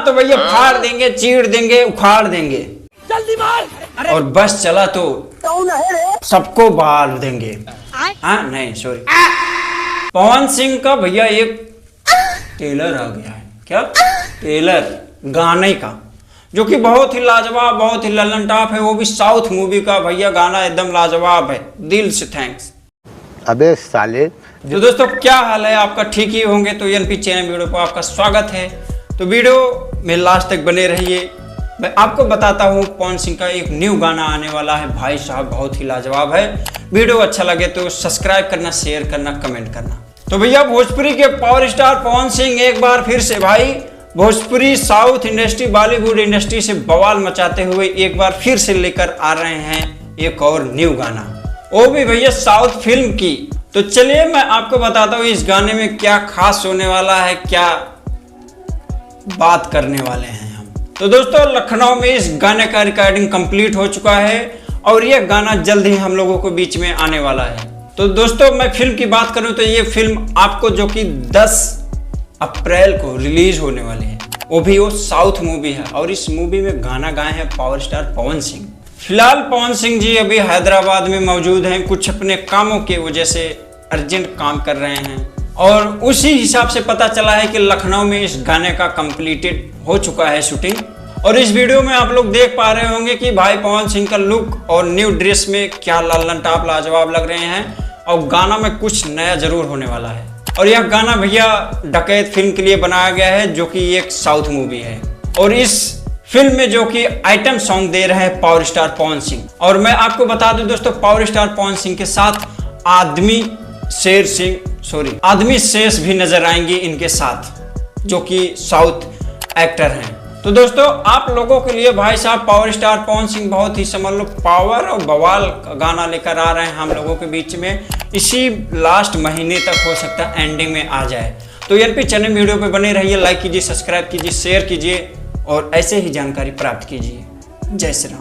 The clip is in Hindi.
तो भैया फाड़ देंगे, चीर देंगे, उखाड़ देंगे। जल्दी मार। और बस चला तो सबको बाल देंगे। हाँ नहीं सॉरी, पवन सिंह का भैया एक टेलर आ गया है। क्या टेलर गाने का, जो कि बहुत ही लाजवाब, बहुत ही लल्लन टॉप है, वो भी साउथ मूवी का। भैया गाना एकदम लाजवाब है, दिल से थैंक्स। अबे साले। तो दोस्तों क्या हाल है आपका, ठीक ही होंगे। तो एनपी चैनल वीडियो पर आपका स्वागत है। तो वीडियो में लास्ट तक बने रहिए। मैं आपको बताता हूँ पवन सिंह का एक न्यू गाना आने वाला है भाई साहब, बहुत ही लाजवाब है। वीडियो अच्छा लगे तो सब्सक्राइब करना, शेयर करना, कमेंट करना। तो भैया भोजपुरी के पावर स्टार पवन सिंह एक बार फिर से भाई Bhojpuri, south industry, Bollywood industry से बवाल मचाते हुए एक बार फिर से लेकर आ रहे हैं एक और न्यू गाना, वो भी भैया साउथ फिल्म की। तो चलिए मैं आपको बताता हूँ इस गाने में क्या खास होने वाला है, क्या बात करने वाले हैं हम। तो दोस्तों लखनऊ में इस गाने का रिकॉर्डिंग कंप्लीट हो चुका है और यह गाना जल्द ही हम लोगों को बीच में आने वाला है। तो दोस्तों मैं फिल्म की बात करूं तो ये फिल्म आपको जो कि 10 अप्रैल को रिलीज होने वाली है, वो भी वो साउथ मूवी है। और इस मूवी में गाना गाए हैं पावर स्टार पवन सिंह। फिलहाल पवन सिंह जी अभी हैदराबाद में मौजूद हैं, कुछ अपने कामों की वजह से अर्जेंट काम कर रहे हैं। और उसी हिसाब से पता चला है कि लखनऊ में इस गाने का कंप्लीटेड हो चुका है शूटिंग। और इस वीडियो में आप लोग देख पा रहे होंगे कि भाई पवन सिंह का लुक और न्यू ड्रेस में क्या लल्लन टॉप लाजवाब लग रहे हैं। और गाना में कुछ नया जरूर होने वाला है। और यह गाना भैया डकैत फिल्म के लिए बनाया गया है, जो कि एक साउथ मूवी है। और इस फिल्म में जो कि आइटम सॉन्ग दे रहे हैं पावर स्टार पवन सिंह। और मैं आपको बता दूं दोस्तों, पावर स्टार पवन सिंह के साथ आदमी शेष भी नजर आएंगे इनके साथ, जो कि साउथ एक्टर हैं। तो दोस्तों आप लोगों के लिए भाई साहब पावर स्टार पवन सिंह बहुत ही समझ लो पावर और बवाल गाना लेकर आ रहे हैं हम लोगों के बीच में। इसी लास्ट महीने तक हो सकता है एंडिंग में आ जाए। तो एनपी चैनल वीडियो पे बने रहिए, लाइक कीजिए, सब्सक्राइब कीजिए, शेयर कीजिए और ऐसे ही जानकारी प्राप्त कीजिए। जय श्री राम।